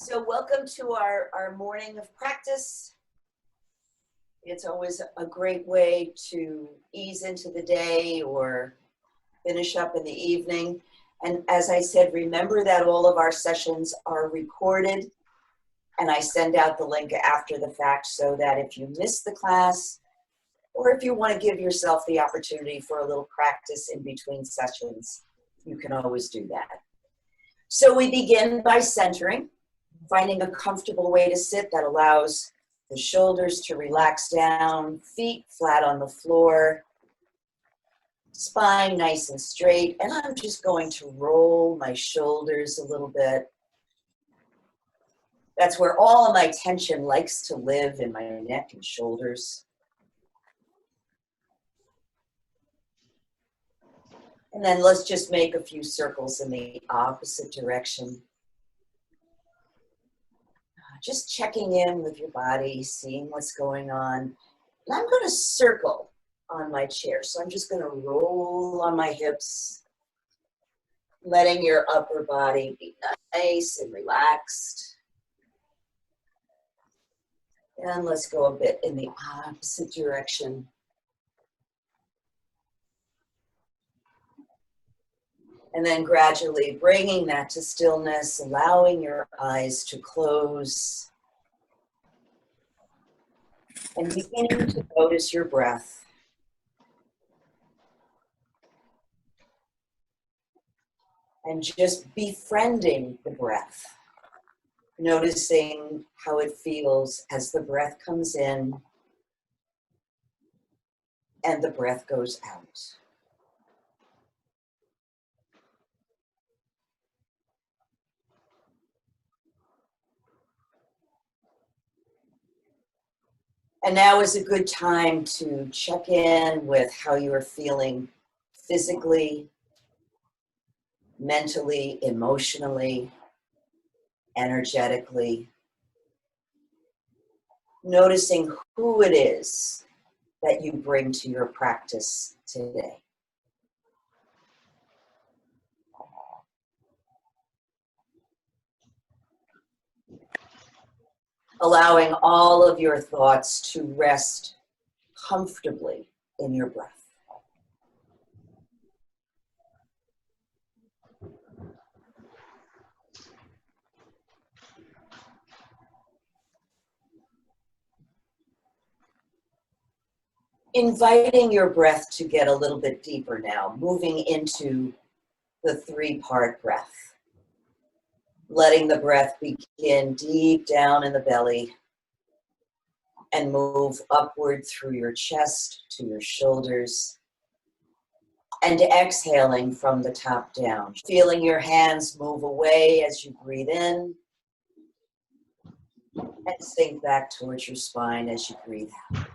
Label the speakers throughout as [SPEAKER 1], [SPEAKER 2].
[SPEAKER 1] So welcome to our morning of practice. It's always a great way to ease into the day or finish up in the evening. And as I said, remember that all of our sessions are recorded, and I send out the link after the fact so that if you miss the class, or if you want to give yourself the opportunity for a little practice in between sessions, you can always do that. So we begin by centering, finding a comfortable way to sit that allows the shoulders to relax down, feet flat on the floor, spine nice and straight, and I'm just going to roll my shoulders a little bit. That's where all of my tension likes to live, in my neck and shoulders. And then let's just make a few circles in the opposite direction. Just checking in with your body, seeing what's going on. And I'm going to circle on my chair. So I'm just going to roll on my hips, letting your upper body be nice and relaxed. And let's go a bit in the opposite direction. And then gradually bringing that to stillness, allowing your eyes to close. And beginning to notice your breath. And just befriending the breath. Noticing how it feels as the breath comes in and the breath goes out. And now is a good time to check in with how you are feeling physically, mentally, emotionally, energetically. Noticing who it is that you bring to your practice today. Allowing all of your thoughts to rest comfortably in your breath. Inviting your breath to get a little bit deeper now, moving into the three-part breath. Letting the breath begin deep down in the belly and move upward through your chest to your shoulders, and exhaling from the top down. Feeling your hands move away as you breathe in and sink back towards your spine as you breathe out.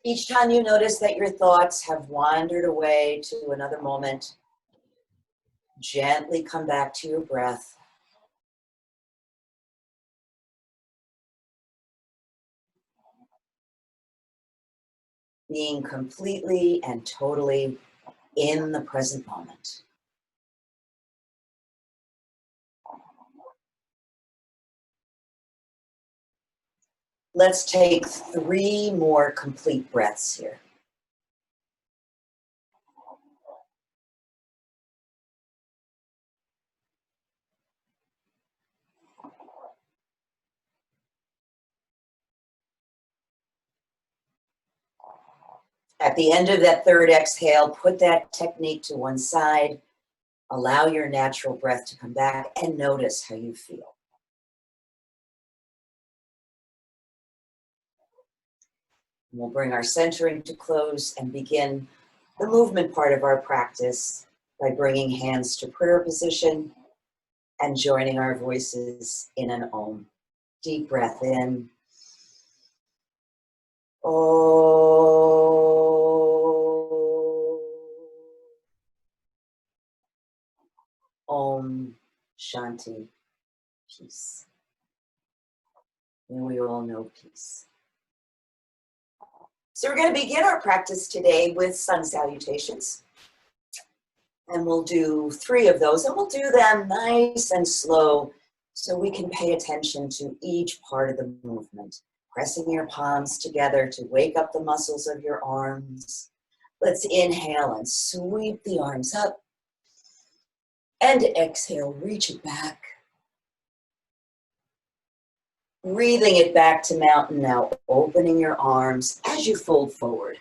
[SPEAKER 1] Each time you notice that your thoughts have wandered away to another moment, gently come back to your breath. Being completely and totally in the present moment. Let's take 3 more complete breaths here. At the end of that third exhale, put that technique to one side. Allow your natural breath to come back and notice how you feel. We'll bring our centering to close and begin the movement part of our practice by bringing hands to prayer position and joining our voices in an Om. Deep breath in. Om Shanti. peace. And we all know peace. So we're going to begin our practice today with sun salutations. And we'll do 3 of those, and we'll do them nice and slow so we can pay attention to each part of the movement. Pressing your palms together to wake up the muscles of your arms. Let's inhale and sweep the arms up. And exhale, reach it back. Breathing it back to mountain now, opening your arms as you fold forward.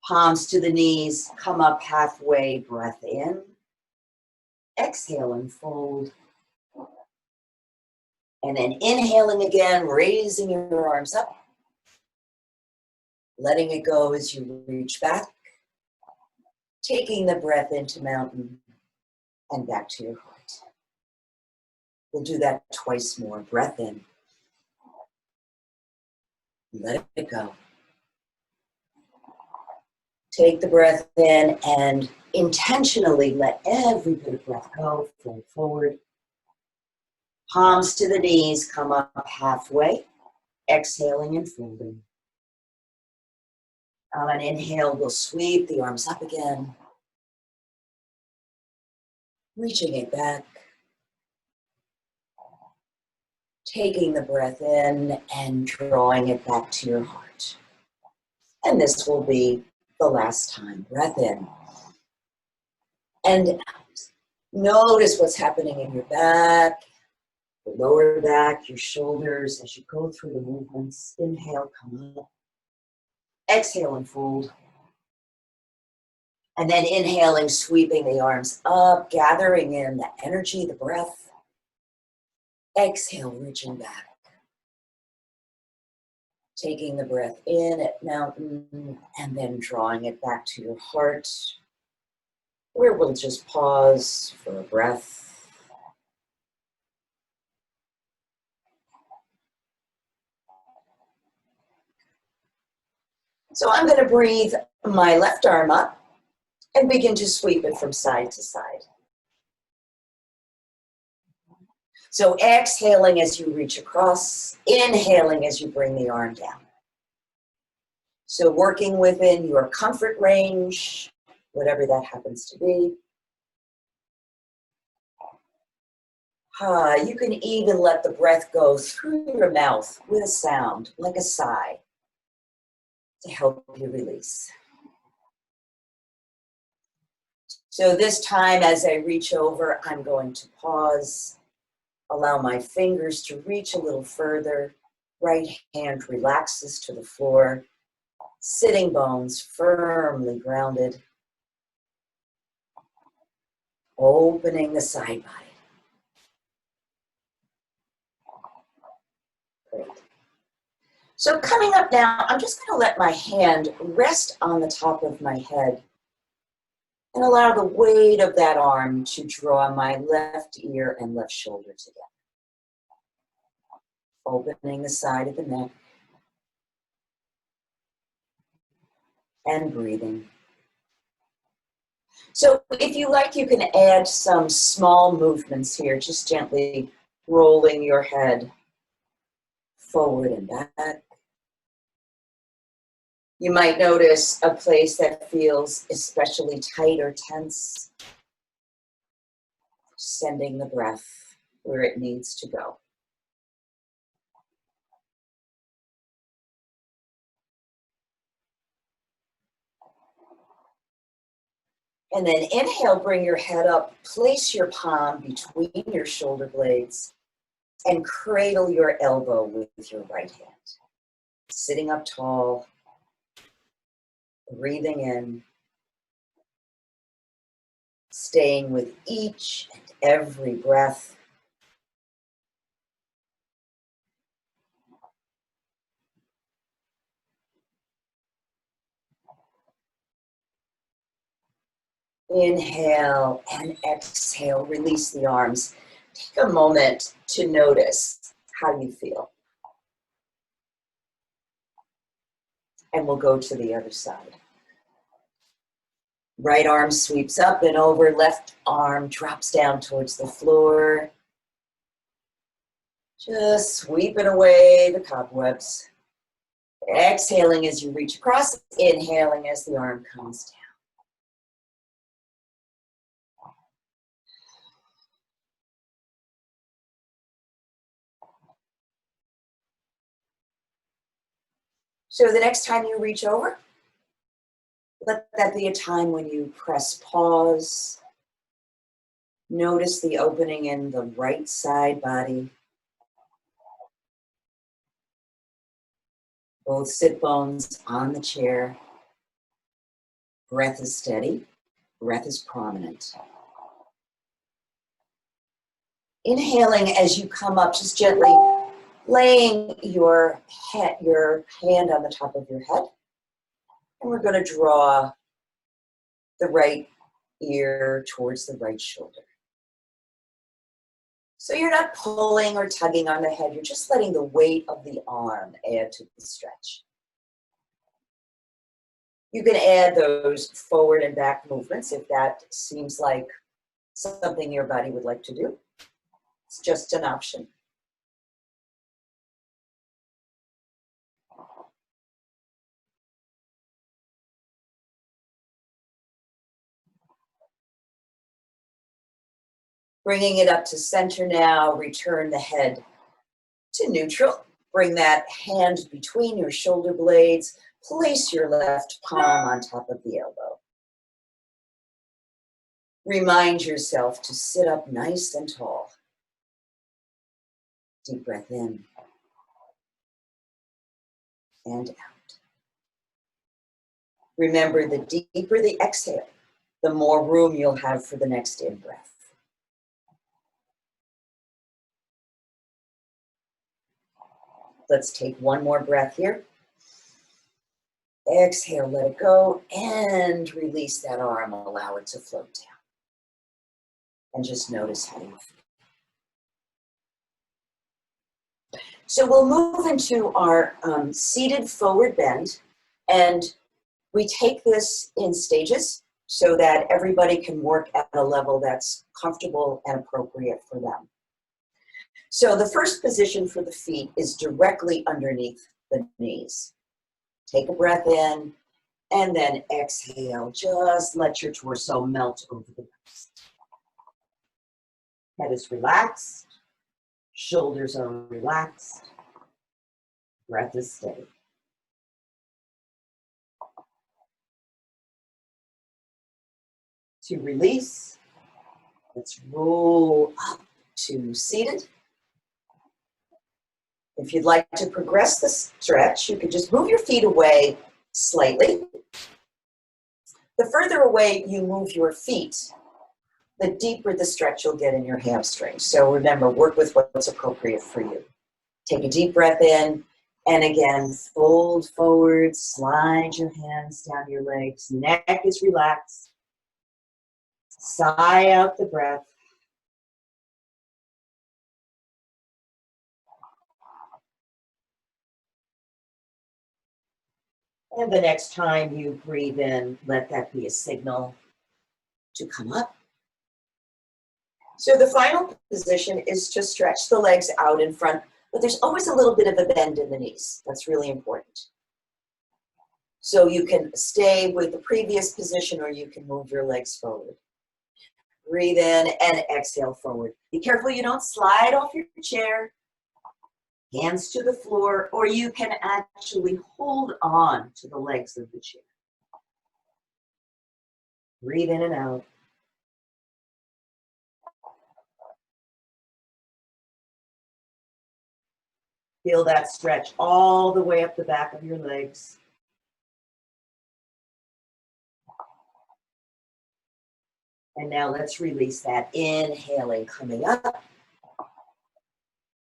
[SPEAKER 1] Palms to the knees, come up halfway, breath in. Exhale and fold. And then inhaling again, raising your arms up. Letting it go as you reach back. Taking the breath into mountain and back to your heart. We'll do that twice more. Breath in. Let it go. Take the breath in and intentionally let every bit of breath go. Fold forward. Palms to the knees, come up halfway. Exhaling and folding. On an inhale, we'll sweep the arms up again. Reaching it back. Taking the breath in and drawing it back to your heart. And this will be the last time. Breath in and out. Notice what's happening in your back, the lower back, your shoulders as you go through the movements. Inhale, come up. Exhale and fold. And then inhaling, sweeping the arms up, gathering in the energy, the breath. Exhale, reaching back. Taking the breath in at mountain and then drawing it back to your heart, where we'll just pause for a breath. So I'm going to breathe my left arm up and begin to sweep it from side to side. So exhaling as you reach across, inhaling as you bring the arm down. So working within your comfort range, whatever that happens to be. You can even let the breath go through your mouth with a sound, like a sigh, to help you release. So this time as I reach over, I'm going to pause. Allow my fingers to reach a little further. Right hand relaxes to the floor. Sitting bones firmly grounded. Opening the side body. Great. So coming up now, I'm just going to let my hand rest on the top of my head and allow the weight of that arm to draw my left ear and left shoulder together. Opening the side of the neck. And breathing. So if you like, you can add some small movements here, just gently rolling your head forward and back. You might notice a place that feels especially tight or tense. Sending the breath where it needs to go. And then inhale, bring your head up, place your palm between your shoulder blades and cradle your elbow with your right hand. Sitting up tall, breathing in, staying with each and every breath. Inhale and exhale, release the arms. Take a moment to notice how you feel. And we'll go to the other side. Right arm sweeps up and over, left arm drops down towards the floor. Just sweeping away the cobwebs. Exhaling as you reach across, inhaling as the arm comes down. So the next time you reach over, let that be a time when you press pause. Notice the opening in the right side body. Both sit bones on the chair. Breath is steady. Breath is prominent. Inhaling as you come up, just gently laying your hand on the top of your head. And we're going to draw the right ear towards the right shoulder. So you're not pulling or tugging on the head, you're just letting the weight of the arm add to the stretch. You can add those forward and back movements if that seems like something your body would like to do. It's just an option. Bringing it up to center now, return the head to neutral. Bring that hand between your shoulder blades. Place your left palm on top of the elbow. Remind yourself to sit up nice and tall. Deep breath in and out. Remember, the deeper the exhale, the more room you'll have for the next in-breath. Let's take one more breath here. Exhale, let it go, and release that arm. Allow it to float down. And just notice how you feel. So we'll move into our seated forward bend, and we take this in stages so that everybody can work at a level that's comfortable and appropriate for them. So the first position for the feet is directly underneath the knees. Take a breath in, and then exhale. Just let your torso melt over the rest. Head is relaxed. Shoulders are relaxed. Breath is steady. To release, let's roll up to seated. If you'd like to progress the stretch, you could just move your feet away slightly. The further away you move your feet, the deeper the stretch you'll get in your hamstrings. So remember, work with what's appropriate for you. Take a deep breath in, and again, fold forward, slide your hands down your legs. Neck is relaxed. Sigh out the breath. And the next time you breathe in, let that be a signal to come up. So the final position is to stretch the legs out in front, but there's always a little bit of a bend in the knees. That's really important. So you can stay with the previous position, or you can move your legs forward. Breathe in and exhale forward. Be careful you don't slide off your chair. Hands to the floor, or you can actually hold on to the legs of the chair. Breathe in and out. Feel that stretch all the way up the back of your legs. And now let's release that. Inhaling, coming up.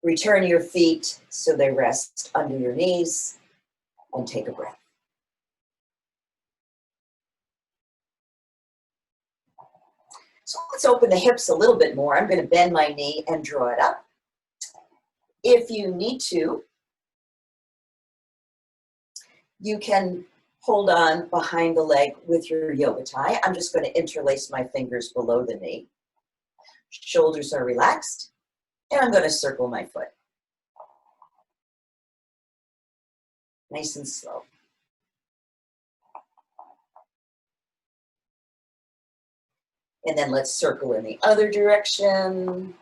[SPEAKER 1] Return your feet so they rest under your knees, and take a breath. So let's open the hips a little bit more. I'm going to bend my knee and draw it up. If you need to, you can Hold on behind the leg with your yoga tie. I'm just going to interlace my fingers below the knee. Shoulders are relaxed, and I'm going to circle my foot. Nice and slow. And then let's circle in the other direction.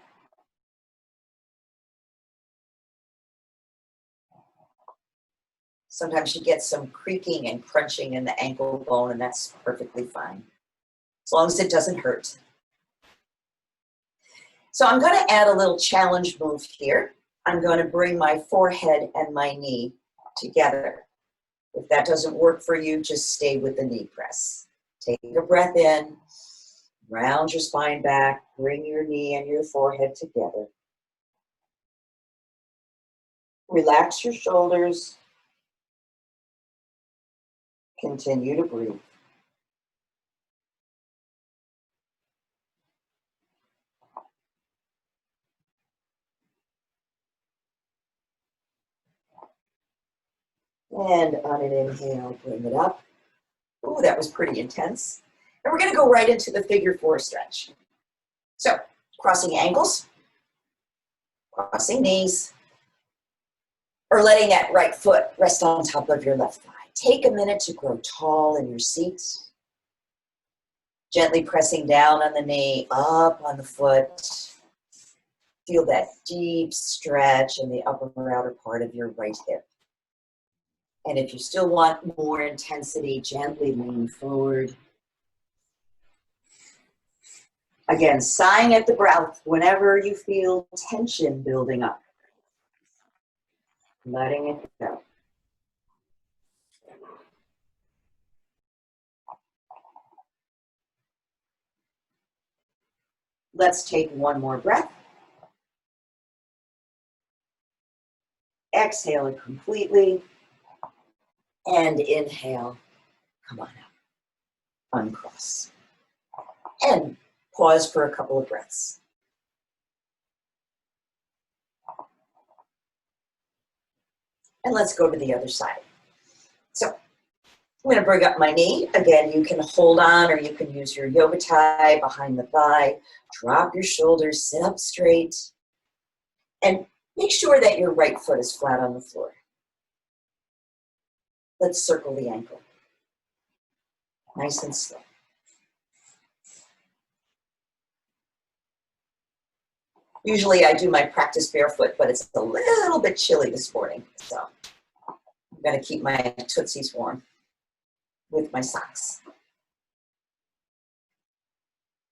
[SPEAKER 1] Sometimes you get some creaking and crunching in the ankle bone, and that's perfectly fine, as long as it doesn't hurt. So I'm going to add a little challenge move here. I'm going to bring my forehead and my knee together. If that doesn't work for you, just stay with the knee press. Take a breath in, round your spine back, bring your knee and your forehead together. Relax your shoulders. Continue to breathe. And on an inhale, bring it up. Ooh, that was pretty intense. And we're going to go right into the figure four stretch. So, crossing ankles, crossing knees, or letting that right foot rest on top of your left thigh. Take a minute to grow tall in your seat. Gently pressing down on the knee, up on the foot. Feel that deep stretch in the upper or outer part of your right hip. And if you still want more intensity, gently lean forward. Again, sighing at the breath whenever you feel tension building up. Letting it go. Let's take one more breath. Exhale it completely. And inhale. Come on up. Uncross. And pause for a couple of breaths. And let's go to the other side. So I'm going to bring up my knee. Again, you can hold on or you can use your yoga tie behind the thigh. Drop your shoulders, sit up straight. And make sure that your right foot is flat on the floor. Let's circle the ankle. Nice and slow. Usually I do my practice barefoot, but it's a little bit chilly this morning. So I'm going to keep my tootsies warm with my socks.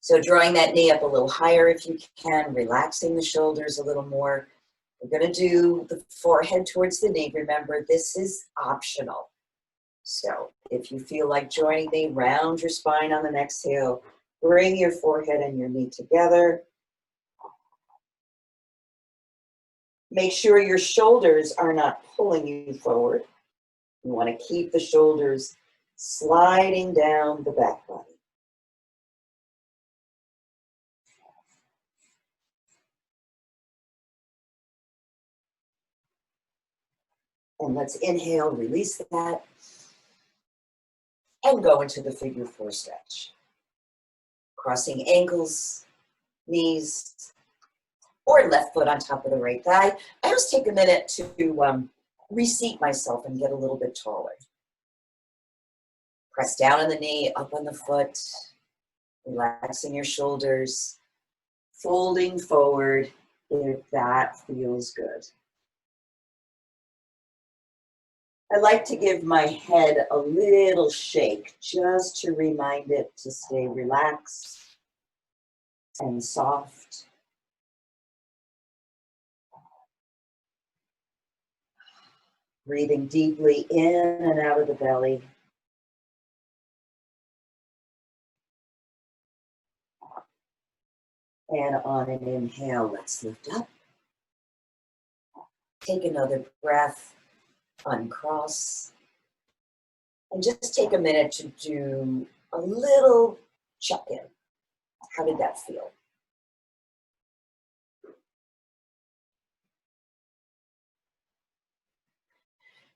[SPEAKER 1] So drawing that knee up a little higher if you can, relaxing the shoulders a little more. We're going to do the forehead towards the knee. Remember, this is optional. So if you feel like joining me, round your spine on the exhale. Bring your forehead and your knee together. Make sure your shoulders are not pulling you forward. You want to keep the shoulders sliding down the back body. And let's inhale, release that, and go into the figure four stretch. Crossing ankles, knees, or left foot on top of the right thigh. I just take a minute to reseat myself and get a little bit taller. Press down on the knee, up on the foot, relaxing your shoulders, folding forward if that feels good. I like to give my head a little shake just to remind it to stay relaxed and soft. Breathing deeply in and out of the belly. And on an inhale, let's lift up. Take another breath, uncross. And just take a minute to do a little check-in. How did that feel?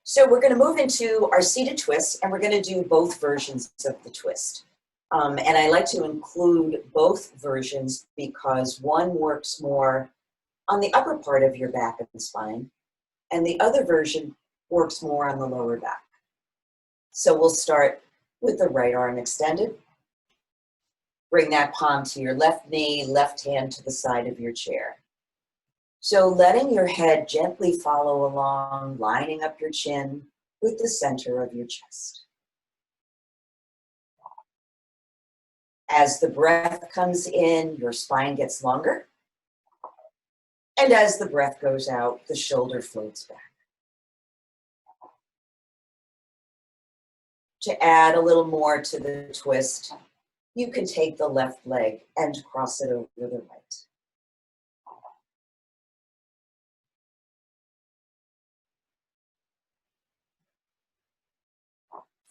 [SPEAKER 1] So we're going to move into our seated twist, and we're going to do both versions of the twist. And I like to include both versions because one works more on the upper part of your back and spine, and the other version works more on the lower back. So we'll start with the right arm extended. Bring that palm to your left knee, left hand to the side of your chair. So letting your head gently follow along, lining up your chin with the center of your chest. As the breath comes in, your spine gets longer. And as the breath goes out, the shoulder floats back. To add a little more to the twist, you can take the left leg and cross it over the right.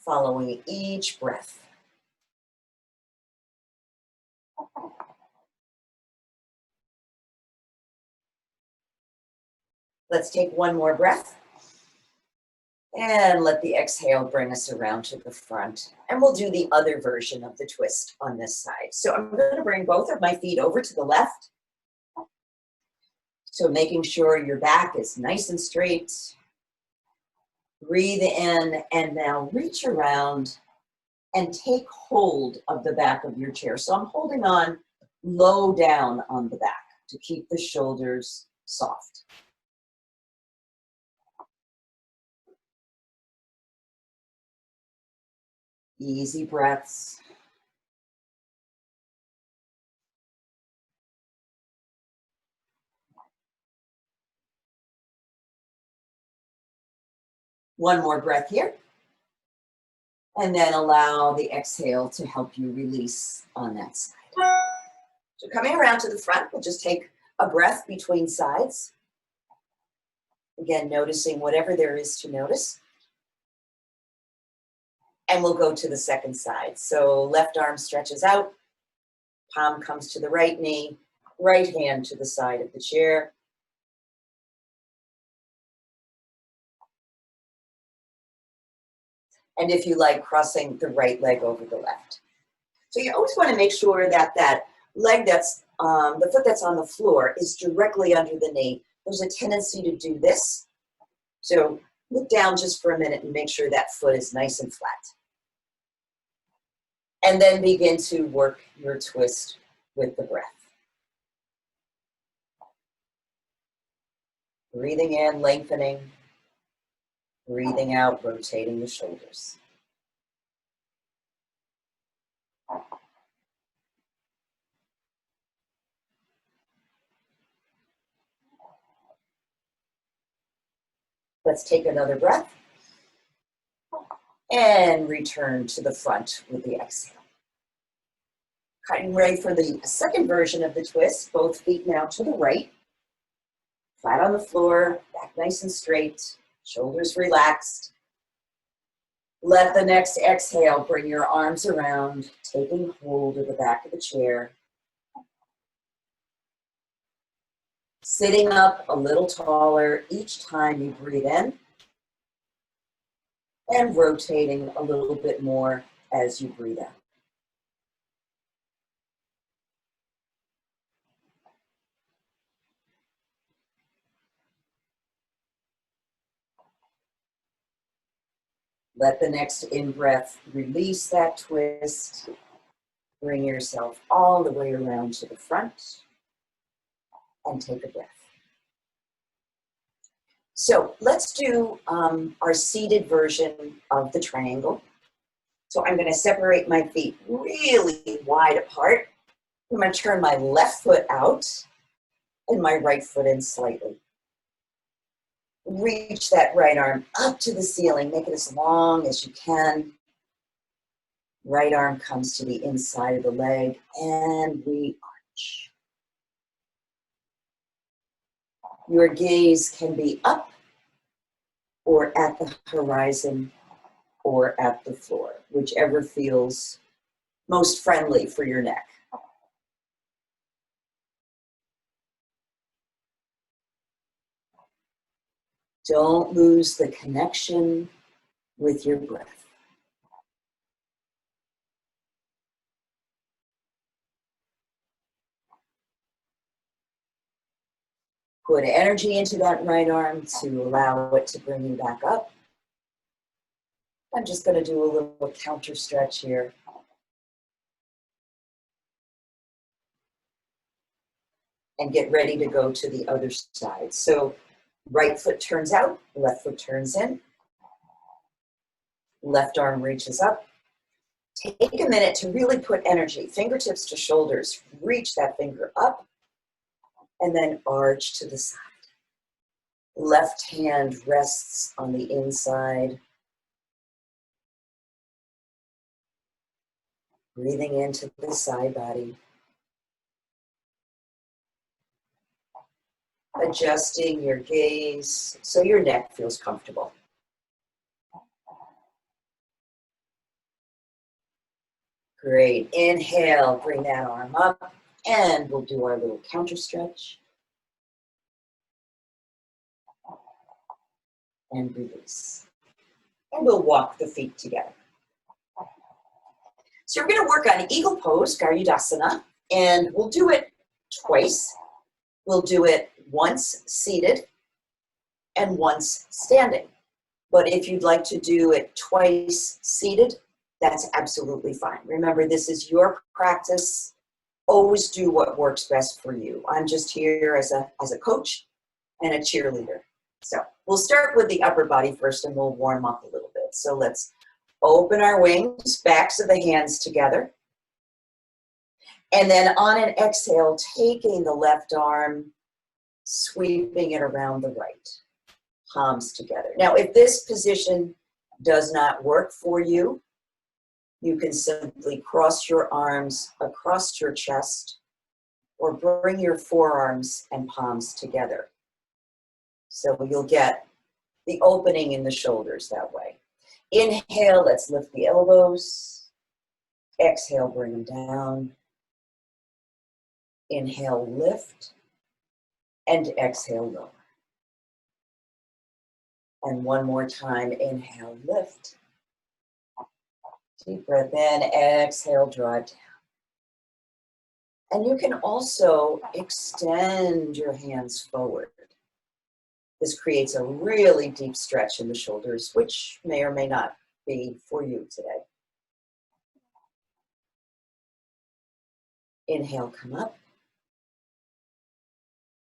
[SPEAKER 1] Following each breath. Let's take one more breath. And let the exhale bring us around to the front. And we'll do the other version of the twist on this side. So I'm going to bring both of my feet over to the left. So making sure your back is nice and straight. Breathe in and now reach around and take hold of the back of your chair. So I'm holding on low down on the back to keep the shoulders soft. Easy breaths. One more breath here. And then allow the exhale to help you release on that side. So coming around to the front, we'll just take a breath between sides. Again, noticing whatever there is to notice. And we'll go to the second side. So left arm stretches out, palm comes to the right knee, right hand to the side of the chair. And if you like, crossing the right leg over the left. So you always want to make sure that that leg that's, the foot that's on the floor is directly under the knee. There's a tendency to do this. So look down just for a minute and make sure that foot is nice and flat. And then begin to work your twist with the breath. Breathing in, lengthening. Breathing out, rotating the shoulders. Let's take another breath. And return to the front with the exhale. Getting ready for the second version of the twist. Both feet now to the right. Flat on the floor, back nice and straight, shoulders relaxed. Let the next exhale bring your arms around, taking hold of the back of the chair. Sitting up a little taller each time you breathe in. And rotating a little bit more as you breathe out. Let the next in-breath release that twist. Bring yourself all the way around to the front and take a breath. So let's do our seated version of the triangle. So I'm going to separate my feet really wide apart. I'm going to turn my left foot out and my right foot in slightly. Reach that right arm up to the ceiling. Make it as long as you can. Right arm comes to the inside of the leg and we arch. Your gaze can be up or at the horizon or at the floor, whichever feels most friendly for your neck. Don't lose the connection with your breath. Put energy into that right arm to allow it to bring you back up. I'm just going to do a little counter stretch here. And get ready to go to the other side. So right foot turns out, left foot turns in. Left arm reaches up. Take a minute to really put energy, fingertips to shoulders. Reach that finger up and then arch to the side. Left hand rests on the inside. Breathing into the side body. Adjusting your gaze so your neck feels comfortable. Great. Inhale, bring that arm up, and we'll do our little counter stretch. And release. And we'll walk the feet together. So we're going to work on eagle pose, Garudasana, and we'll do it twice. We'll do it once seated and once standing. But if you'd like to do it twice seated, that's absolutely fine. Remember, this is your practice. Always do what works best for you. I'm just here as a coach and a cheerleader. So we'll start with the upper body first and we'll warm up a little bit. So let's open our wings, backs of the hands together. And then on an exhale, taking the left arm, sweeping it around the right. Palms together. Now, if this position does not work for you, you can simply cross your arms across your chest or bring your forearms and palms together. So you'll get the opening in the shoulders that way. Inhale, let's lift the elbows. Exhale, bring them down. Inhale, lift. And exhale, lower. And one more time, inhale, lift. Deep breath in, exhale, draw it down. And you can also extend your hands forward. This creates a really deep stretch in the shoulders, which may or may not be for you today. Inhale, come up.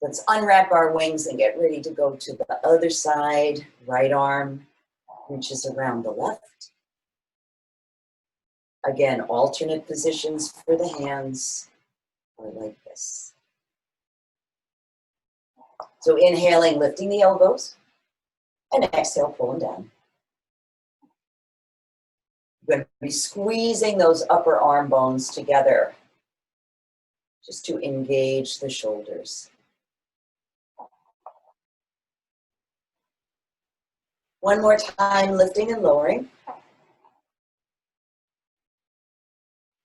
[SPEAKER 1] Let's unwrap our wings and get ready to go to the other side. Right arm reaches around the left. Again, alternate positions for the hands are like this. So inhaling, lifting the elbows, and exhale, pull them down. We're going to be squeezing those upper arm bones together just to engage the shoulders. One more time, lifting and lowering.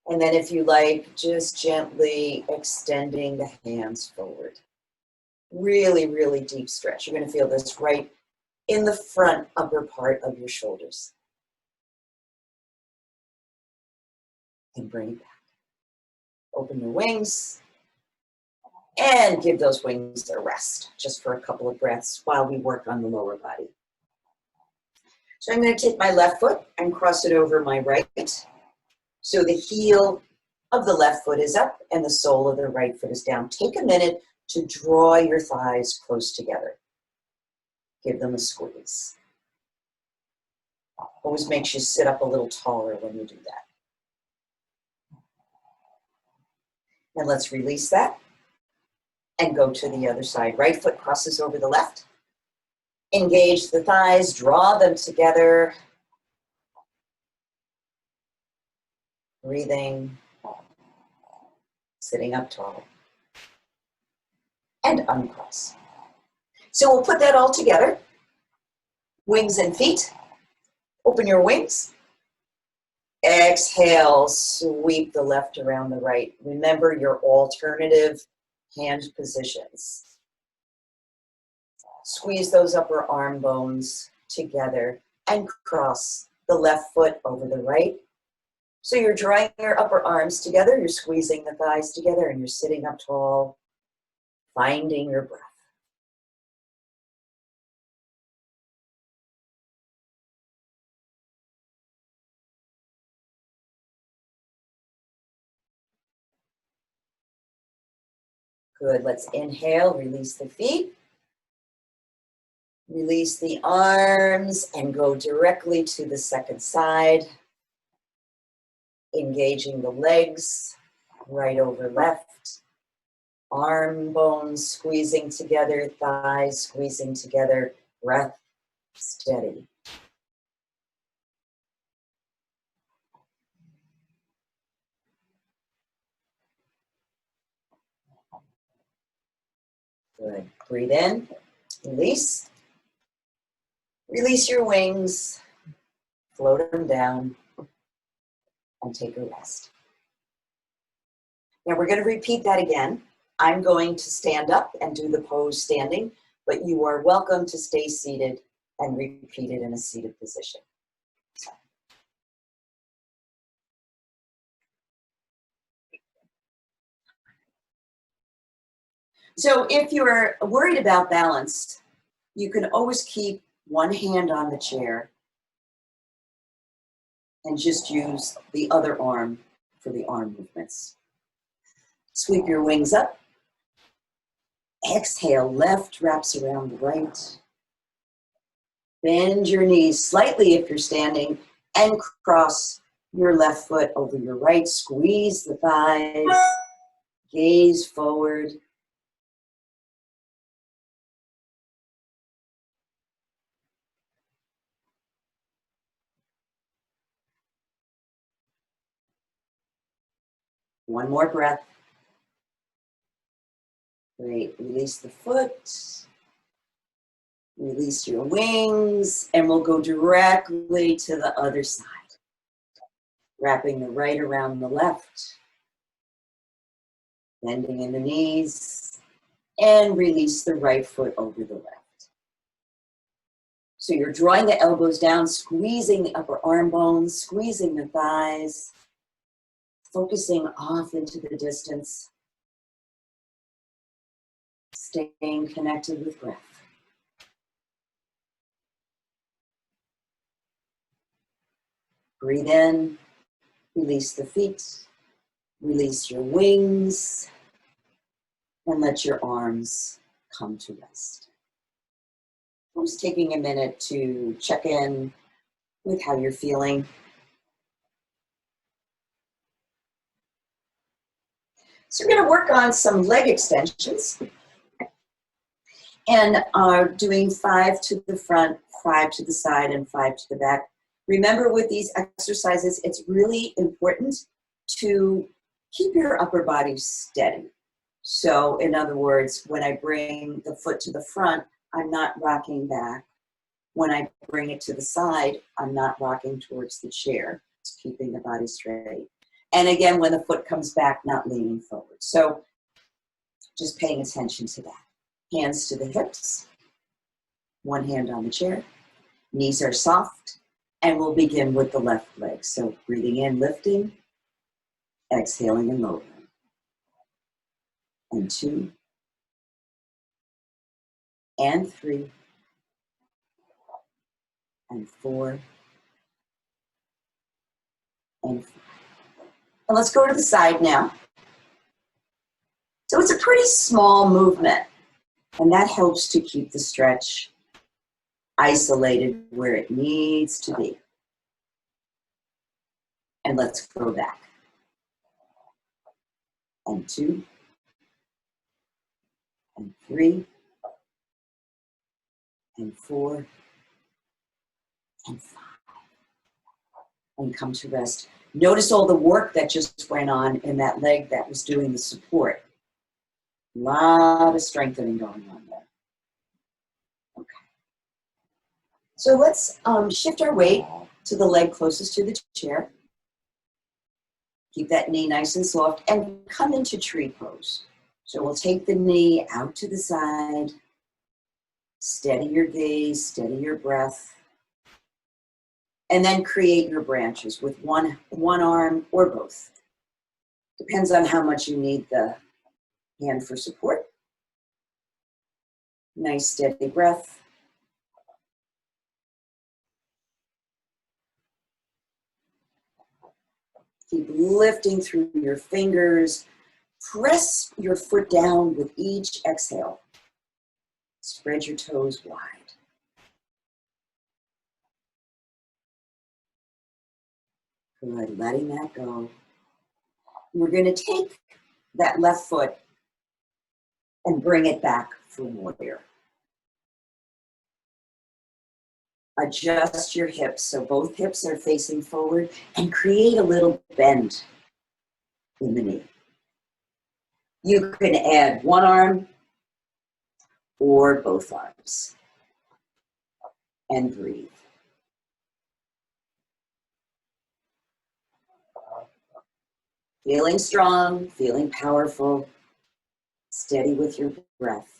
[SPEAKER 1] And then if you like, just gently extending the hands forward. Really, really deep stretch. You're going to feel this right in the front upper part of your shoulders. And bring it back. Open your wings. And give those wings a rest, just for a couple of breaths while we work on the lower body. So I'm going to take my left foot and cross it over my right. So the heel of the left foot is up and the sole of the right foot is down. Take a minute to draw your thighs close together. Give them a squeeze. Always makes you sit up a little taller when you do that. And let's release that and go to the other side. Right foot crosses over the left. Engage the thighs, draw them together. Breathing, sitting up tall. And uncross. So we'll put that all together. Wings and feet. Open your wings. Exhale, sweep the left around the right. Remember your alternative hand positions. Squeeze those upper arm bones together and cross the left foot over the right. So you're drawing your upper arms together, you're squeezing the thighs together, and you're sitting up tall, finding your breath. Good, let's inhale, release the feet. Release the arms and go directly to the second side. Engaging the legs, right over left. Arm bones squeezing together, thighs squeezing together, breath steady. Good, breathe in, release. Release your wings, float them down, and take a rest. Now we're going to repeat that again. I'm going to stand up and do the pose standing, but you are welcome to stay seated and repeat it in a seated position. So if you're worried about balance, you can always keep one hand on the chair and just use the other arm for the arm movements. Sweep your wings up. Exhale, left wraps around the right. Bend your knees slightly if you're standing and cross your left foot over your right. Squeeze the thighs, gaze forward. One more breath. Great, release the foot. Release your wings, and we'll go directly to the other side. Wrapping the right around the left. Bending in the knees, and release the right foot over the left. So you're drawing the elbows down, squeezing the upper arm bones, squeezing the thighs, focusing off into the distance, staying connected with breath. Breathe in, release the feet, release your wings, and let your arms come to rest. I'm just taking a minute to check in with how you're feeling. So we're going to work on some leg extensions and are doing 5 to the front, 5 to the side, and 5 to the back. Remember with these exercises, it's really important to keep your upper body steady. So in other words, when I bring the foot to the front, I'm not rocking back. When I bring it to the side, I'm not rocking towards the chair. It's keeping the body straight. And again, when the foot comes back, not leaning forward. So just paying attention to that. Hands to the hips, one hand on the chair, knees are soft, and we'll begin with the left leg. So breathing in, lifting, exhaling and lowering. And 2, and 3, and 4, and 5. And let's go to the side now. So it's a pretty small movement, and that helps to keep the stretch isolated where it needs to be. And let's go back. And 2, and 3, and 4, and 5. And come to rest. Notice all the work that just went on in that leg that was doing the support. A lot of strengthening going on there. Okay. So let's shift our weight to the leg closest to the chair. Keep that knee nice and soft and come into tree pose. So we'll take the knee out to the side, Steady your gaze, steady your breath. And then create your branches with one arm or both. Depends on how much you need the hand for support. Nice steady breath. Keep lifting through your fingers. Press your foot down with each exhale. Spread your toes wide. Good, letting that go. We're going to take that left foot and bring it back for warrior. Adjust your hips so both hips are facing forward and create a little bend in the knee. You can add one arm or both arms and breathe. Feeling strong, feeling powerful, steady with your breath.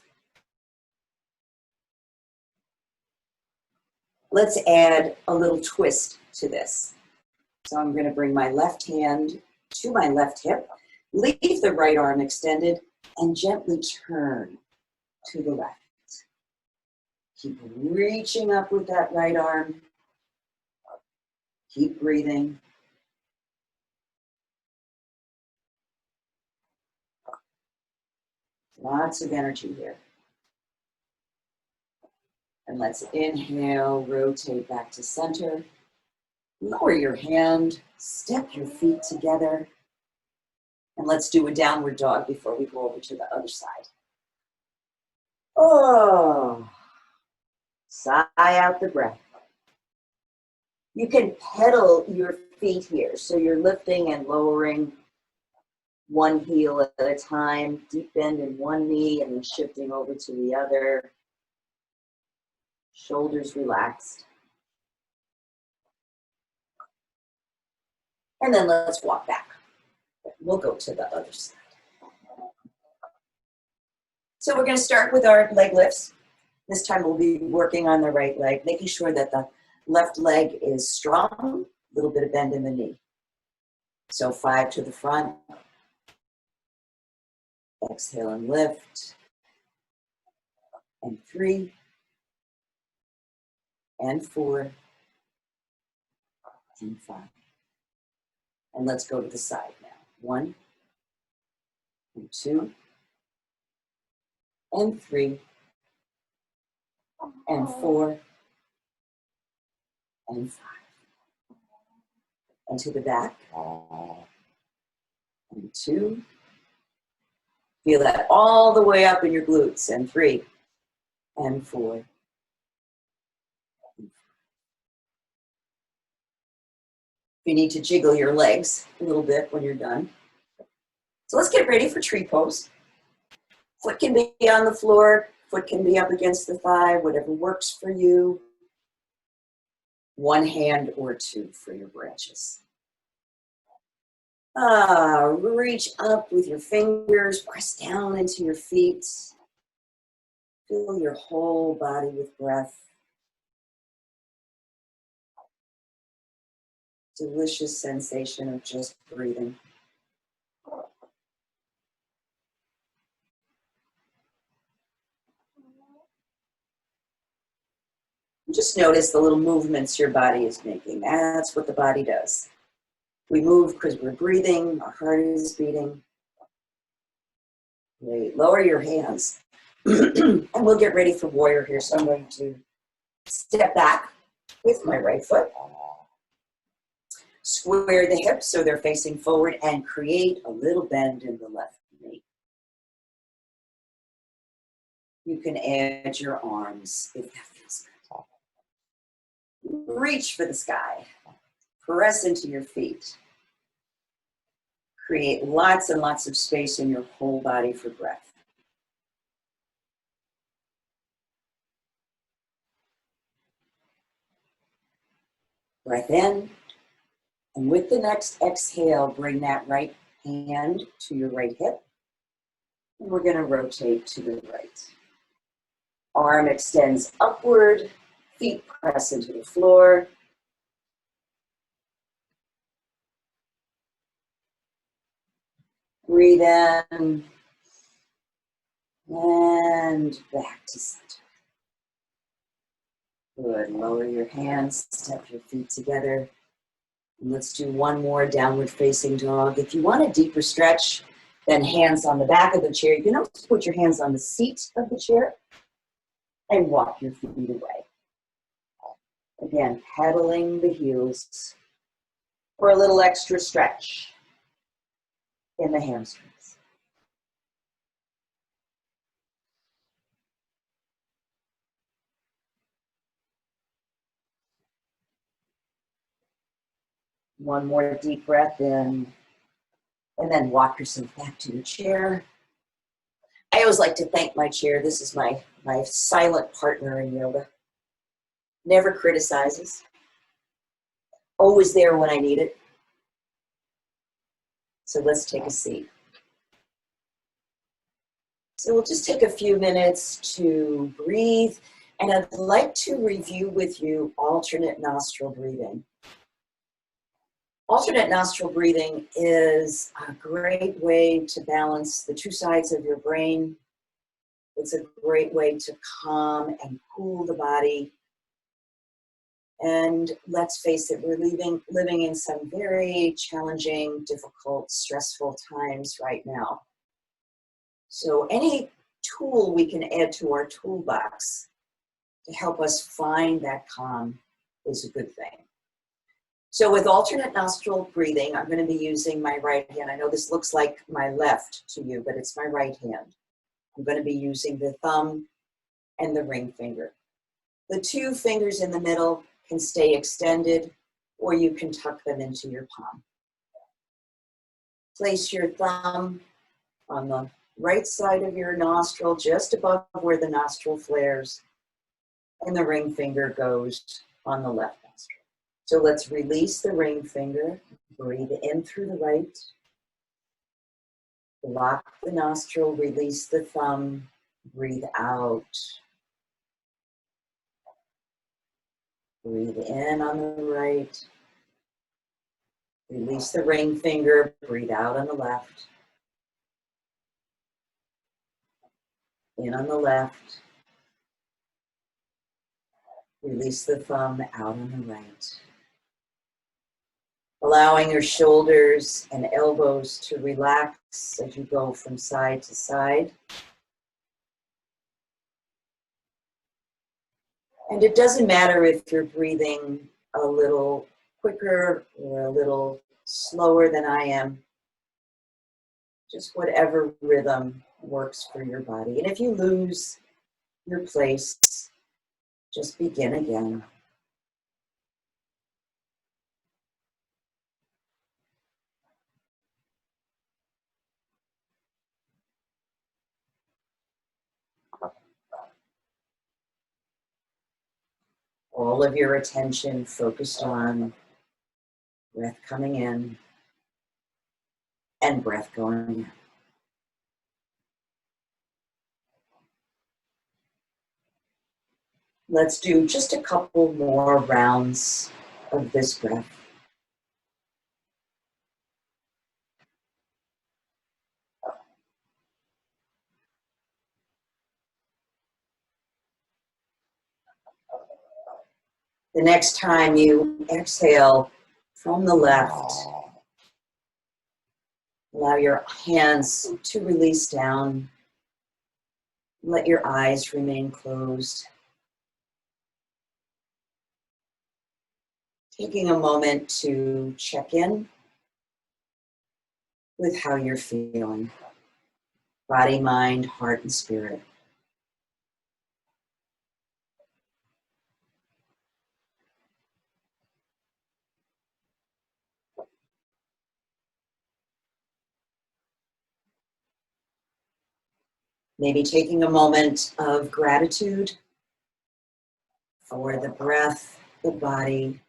[SPEAKER 1] Let's add a little twist to this. So I'm going to bring my left hand to my left hip, leave the right arm extended, and gently turn to the left. Keep reaching up with that right arm. Keep breathing. Lots of energy here. And let's inhale, rotate back to center. Lower your hand, step your feet together. And let's do a downward dog before we go over to the other side. Oh, sigh out the breath. You can pedal your feet here. So you're lifting and lowering one heel at a time, deep bend in one knee and then shifting over to the other. Shoulders relaxed. And then let's walk back. We'll go to the other side. So we're going to start with our leg lifts. This time we'll be working on the right leg, making sure that the left leg is strong, a little bit of bend in the knee. So 5 to the front. Exhale and lift. And 3. And 4. And 5. And let's go to the side now. 1. And 2. And 3. And 4. And 5. And to the back. And 2. Feel that all the way up in your glutes. And 3. And 4. You need to jiggle your legs a little bit when you're done. So let's get ready for tree pose. Foot can be on the floor, foot can be up against the thigh, whatever works for you. One hand or two for your branches. Reach up with your fingers, press down into your feet. Fill your whole body with breath. Delicious sensation of just breathing. Just notice the little movements your body is making. That's what the body does. We move because we're breathing, our heart is beating. Great. Lower your hands. And we'll get ready for warrior here. So I'm going to step back with my right foot. Square the hips so they're facing forward and create a little bend in the left knee. You can add your arms if that feels good. Reach for the sky. Press into your feet. Create lots and lots of space in your whole body for breath. Breath in. And with the next exhale, bring that right hand to your right hip. And we're going to rotate to the right. Arm extends upward, feet press into the floor. Breathe in and back to center. Good. Lower your hands, step your feet together. And let's do one more downward facing dog. If you want a deeper stretch, then hands on the back of the chair. You can also put your hands on the seat of the chair and walk your feet away. Again, pedaling the heels for a little extra stretch in the hamstrings. One more deep breath in, and then walk yourself back to your chair. I always like to thank my chair. This is my silent partner in yoga. Never criticizes. Always there when I need it. So let's take a seat. So we'll just take a few minutes to breathe, and I'd like to review with you alternate nostril breathing. Alternate nostril breathing is a great way to balance the two sides of your brain. It's a great way to calm and cool the body. And let's face it, we're living in some very challenging, difficult, stressful times right now. So any tool we can add to our toolbox to help us find that calm is a good thing. So with alternate nostril breathing, I'm going to be using my right hand. I know this looks like my left to you, but it's my right hand. I'm going to be using the thumb and the ring finger. The two fingers in the middle can stay extended, or you can tuck them into your palm. Place your thumb on the right side of your nostril, just above where the nostril flares, and the ring finger goes on the left nostril. So let's release the ring finger, breathe in through the right, lock the nostril, release the thumb, breathe out. Breathe in on the right, release the ring finger, breathe out on the left. In on the left, release the thumb, out on the right. Allowing your shoulders and elbows to relax as you go from side to side. And it doesn't matter if you're breathing a little quicker or a little slower than I am. Just whatever rhythm works for your body. And if you lose your place, just begin again. All of your attention focused on breath coming in and breath going out. Let's do just a couple more rounds of this breath. The next time you exhale from the left, allow your hands to release down. Let your eyes remain closed. Taking a moment to check in with how you're feeling. Body, mind, heart, and spirit. Maybe taking a moment of gratitude for the breath, the body,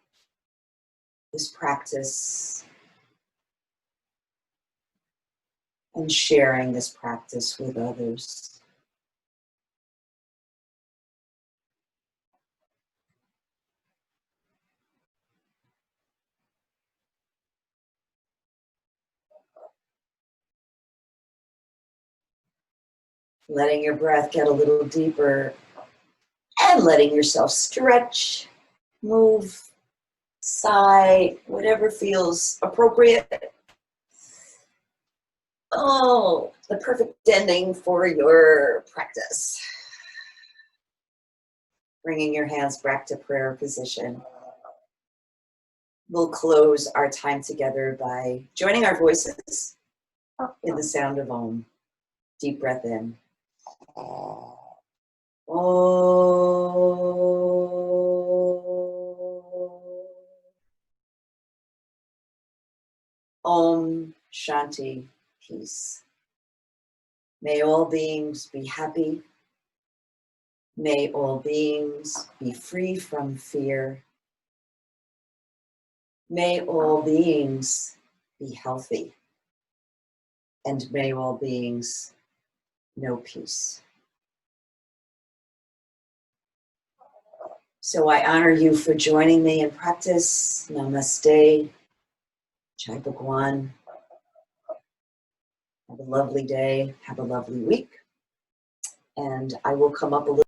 [SPEAKER 1] this practice, and sharing this practice with others. letting your breath get a little deeper and letting yourself stretch, move, sigh, whatever feels appropriate. Oh, the perfect ending for your practice. Bringing your hands back to prayer position. We'll close our time together by joining our voices in the sound of Om. Deep breath in. Om. Om Shanti, peace. May all beings be happy. May all beings be free from fear. May all beings be healthy. And may all beings know peace. So I honor you for joining me in practice. Namaste. Jai Bhagwan. Have a lovely day. Have a lovely week. And I will come up a little